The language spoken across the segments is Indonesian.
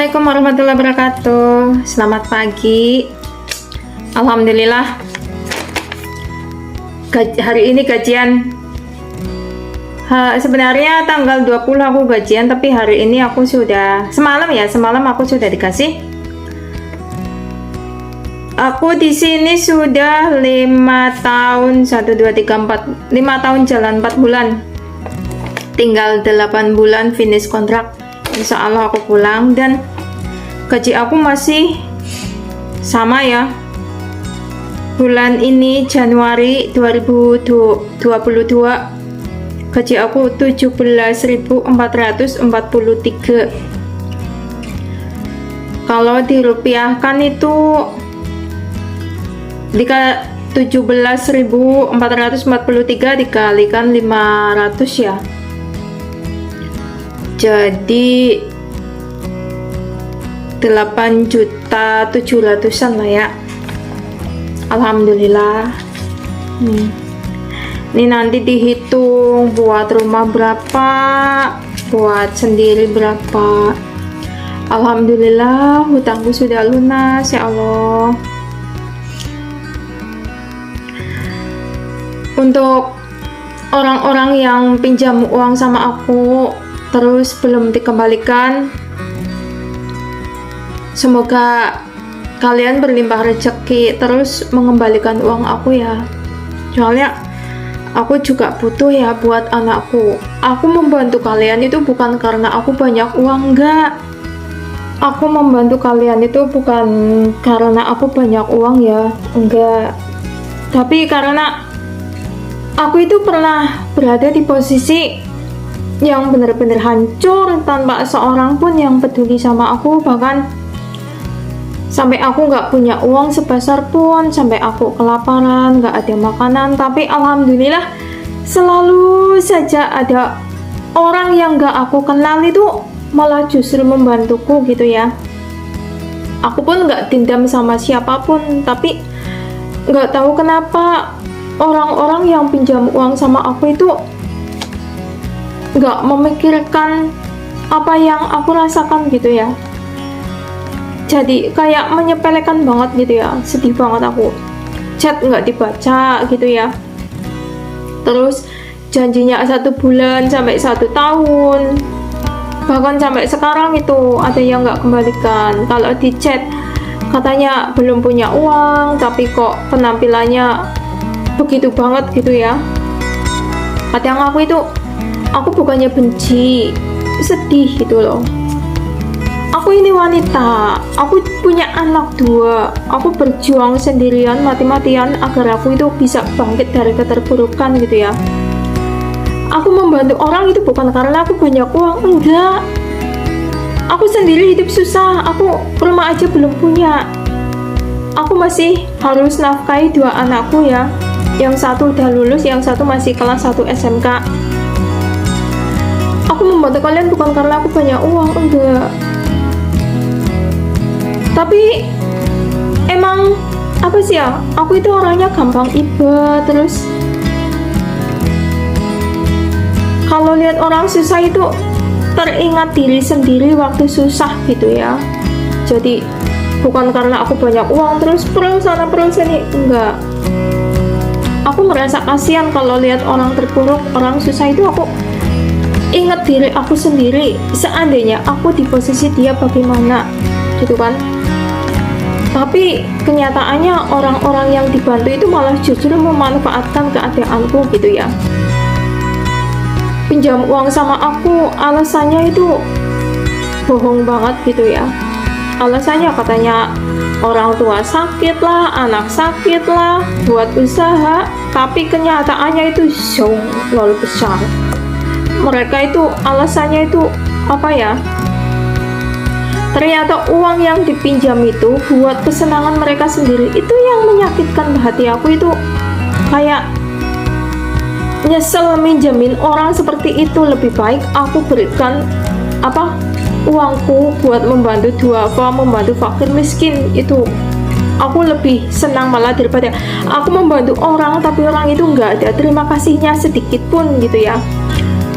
Assalamualaikum warahmatullahi wabarakatuh. Selamat pagi. Alhamdulillah. Hari ini gajian. Sebenarnya tanggal 20 aku gajian, tapi hari ini aku sudah semalam aku sudah dikasih. Aku di sini sudah 5 tahun, 1 2 3 4 5 tahun jalan 4 bulan. Tinggal 8 bulan finish kontrak. Insya Allah aku pulang dan gaji aku masih sama ya. Bulan ini Januari 2022 gaji aku 17.443. Kalau dirupiahkan itu 17.443 dikalikan 500 ya. Jadi 8.700.000-an lah ya. Alhamdulillah. Ini nanti dihitung buat rumah berapa, buat sendiri berapa. Alhamdulillah hutangku sudah lunas ya Allah. Untuk orang-orang yang pinjam uang sama aku terus belum dikembalikan, semoga kalian berlimpah rezeki terus mengembalikan uang aku ya. Soalnya aku juga butuh ya buat anakku. Aku membantu kalian itu bukan karena aku banyak uang, enggak. Aku membantu kalian itu bukan karena aku banyak uang ya, enggak. Tapi karena aku itu pernah berada di posisi yang benar-benar hancur tanpa seorang pun yang peduli sama aku, bahkan sampai aku nggak punya uang sebesar pun, sampai aku kelaparan, nggak ada makanan. Tapi alhamdulillah selalu saja ada orang yang nggak aku kenal itu malah justru membantuku gitu ya. Aku pun nggak dendam sama siapapun, tapi nggak tahu kenapa orang-orang yang pinjam uang sama aku itu nggak memikirkan apa yang aku rasakan gitu ya. Jadi kayak menyepelekan banget gitu ya. Sedih banget aku. Chat nggak dibaca gitu ya. Terus janjinya 1 bulan sampai 1 tahun, bahkan sampai sekarang itu ada yang nggak kembalikan. Kalau di chat katanya belum punya uang, tapi kok penampilannya begitu banget gitu ya. Kadang aku bukannya benci, sedih gitu loh. Aku ini wanita, aku punya anak 2, aku berjuang sendirian mati-matian agar aku itu bisa bangkit dari keterpurukan gitu ya. Aku membantu orang itu bukan karena aku banyak uang, enggak. Aku sendiri hidup susah, aku rumah aja belum punya. Aku masih harus nafkahi 2 anakku ya. Yang satu udah lulus, yang satu masih kelas 1 SMK. Aku membantu kalian bukan karena aku banyak uang, enggak. Tapi emang apa sih ya, aku itu orangnya gampang iba. Terus kalau lihat orang susah itu teringat diri sendiri waktu susah gitu ya. Jadi bukan karena aku banyak uang terus perlu sana perlu sini, enggak. Aku merasa kasihan kalau lihat orang terpuruk, orang susah itu. Aku ingat diri aku sendiri, seandainya aku di posisi dia bagaimana gitu kan. Tapi kenyataannya orang-orang yang dibantu itu malah justru memanfaatkan keadaanku gitu ya. Pinjam uang sama aku, alasannya itu bohong banget gitu ya. Alasannya katanya orang tua sakit lah, anak sakit lah, buat usaha. Tapi kenyataannya itu nol besar. Mereka itu alasannya itu apa ya? Ternyata uang yang dipinjam itu buat kesenangan mereka sendiri. Itu yang menyakitkan hati aku. Itu kayak nyesel minjemin orang seperti itu. Lebih baik aku berikan uangku buat membantu duafa, membantu fakir miskin. Itu aku lebih senang malah daripada aku membantu orang tapi orang itu nggak ada terima kasihnya sedikit pun gitu ya.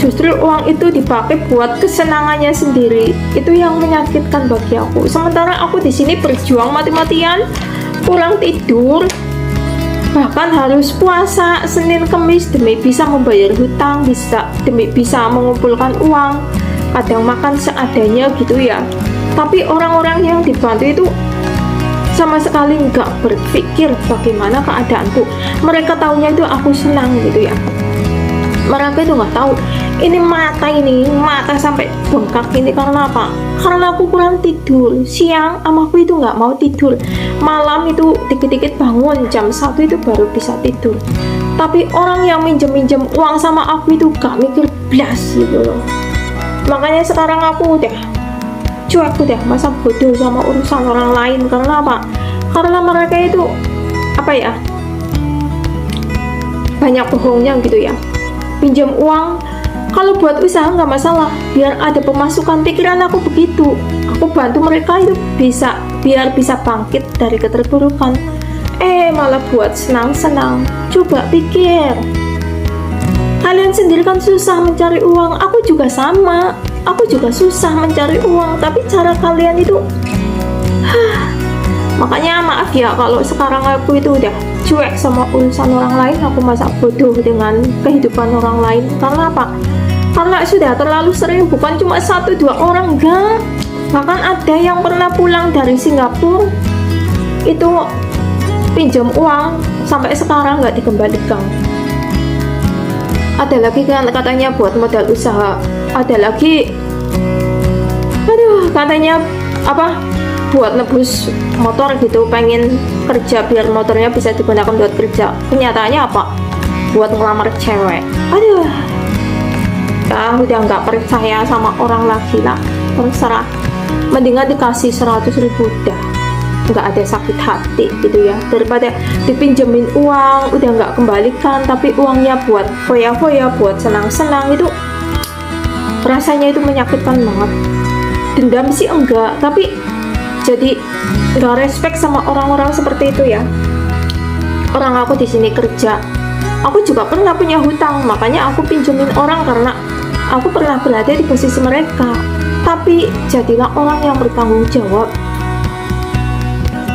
justru uang itu dipakai buat kesenangannya sendiri. Itu yang menyakitkan bagi aku. Sementara aku di sini berjuang mati-matian, kurang tidur, bahkan harus puasa Senin Kemis demi bisa membayar hutang, demi bisa mengumpulkan uang, kadang makan seadanya gitu ya. Tapi orang-orang yang dibantu itu sama sekali nggak berpikir bagaimana keadaanku. Mereka tahunya itu aku senang gitu ya. Mereka itu nggak tahu ini mata sampai bengkak ini karena apa? Karena aku kurang tidur. Siang amaku itu nggak mau tidur, malam itu dikit-dikit bangun jam 1 itu baru bisa tidur. Tapi orang yang minjem uang sama aku itu gak mikir blas gitu loh. Makanya sekarang aku udah cuek, udah masa bodoh sama urusan orang lain. Karena apa? Karena mereka itu apa ya, banyak bohongnya gitu ya. Pinjam uang kalau buat usaha nggak masalah, biar ada pemasukan. Pikiran aku begitu. Aku bantu mereka itu biar bisa bangkit dari keterpurukan. Malah buat senang-senang. Coba pikir, kalian sendiri kan susah mencari uang. Aku juga sama. Aku juga susah mencari uang. Tapi cara kalian itu makanya maaf ya kalau sekarang aku itu udah cuek sama urusan orang lain. Aku masa bodoh dengan kehidupan orang lain. Karena apa? Karena sudah terlalu sering, bukan cuma 1-2 orang, enggak. Bahkan ada yang pernah pulang dari Singapura itu pinjam uang sampai sekarang nggak dikembalikan. Ada lagi kan katanya buat modal usaha. Ada lagi katanya apa, buat nebus motor gitu, pengen kerja biar motornya bisa digunakan buat kerja. Kenyataannya apa? Buat ngelamar cewek. Udah nggak percaya sama orang lagi lah, terserah. Mendingan dikasih 100.000 dah, nggak ada sakit hati gitu ya, daripada dipinjemin uang udah nggak kembalikan tapi uangnya buat foya-foya, buat senang-senang. Itu rasanya itu menyakitkan banget. Dendam sih enggak, tapi jadi nggak respect sama orang-orang seperti itu ya. Orang aku di sini kerja, aku juga pernah punya hutang, makanya aku pinjemin orang karena aku pernah berada di posisi mereka. Tapi jadilah orang yang bertanggung jawab.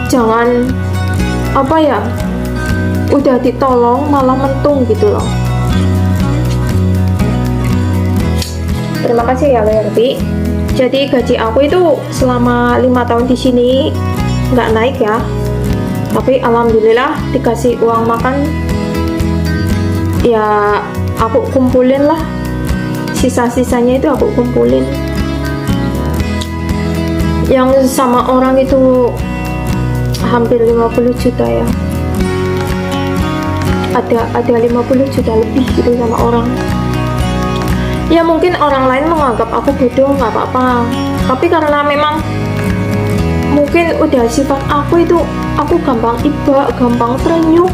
Jangan apa ya, udah ditolong malah mentung gitu loh. Terima kasih ya Lerbi. Jadi gaji aku itu selama 5 tahun di sini nggak naik ya. Tapi alhamdulillah dikasih uang makan ya, aku kumpulin lah. Sisa-sisanya itu aku kumpulin. Yang sama orang itu hampir 50 juta ya. Ada 50 juta lebih gitu sama orang. Ya mungkin orang lain menganggap aku bodoh, nggak apa-apa. Tapi karena memang mungkin udah sifat aku itu, aku gampang iba, gampang terenyuh.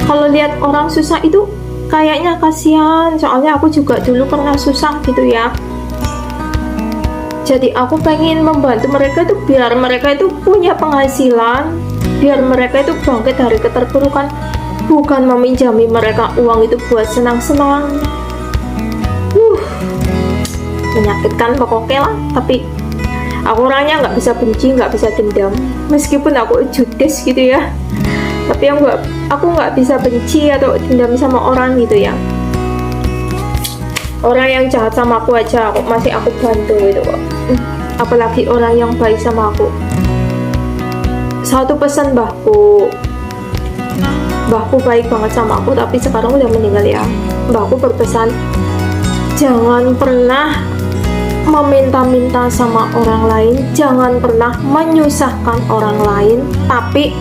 Kalau lihat orang susah itu kayaknya kasihan. Soalnya aku juga dulu pernah susah gitu ya. Jadi aku pengen membantu mereka itu biar mereka itu punya penghasilan, biar mereka itu bangkit dari keterpurukan, bukan meminjami mereka uang itu buat senang-senang. Menyakitkan pokoknya lah. Tapi aku orangnya nggak bisa benci, nggak bisa dendam, meskipun aku judes gitu ya. Tapi aku nggak bisa benci atau dendam sama orang gitu ya. Orang yang jahat sama aku aja masih aku bantu gitu kok. Apalagi orang yang baik sama aku. Satu pesan mbahku baik banget sama aku, tapi sekarang udah meninggal ya. Mbahku berpesan, jangan pernah meminta-minta sama orang lain, jangan pernah menyusahkan orang lain, tapi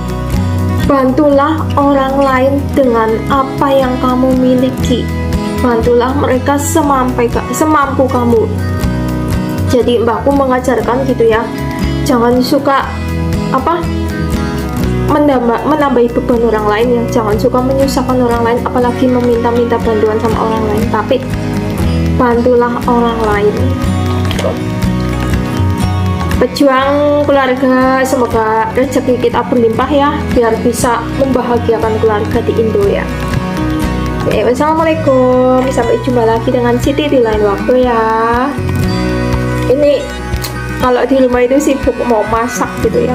bantulah orang lain dengan apa yang kamu miliki. Bantulah mereka semampu kamu. Jadi mbakku mengajarkan gitu ya, jangan suka menambahi beban orang lain ya, jangan suka menyusahkan orang lain, apalagi meminta-minta bantuan sama orang lain, tapi bantulah orang lain. Pejuang keluarga, semoga rezeki kita berlimpah ya, biar bisa membahagiakan keluarga di Indo ya. Oke, wassalamualaikum. Sampai jumpa lagi dengan Siti di lain waktu ya. Ini kalau di rumah itu sibuk mau masak gitu ya.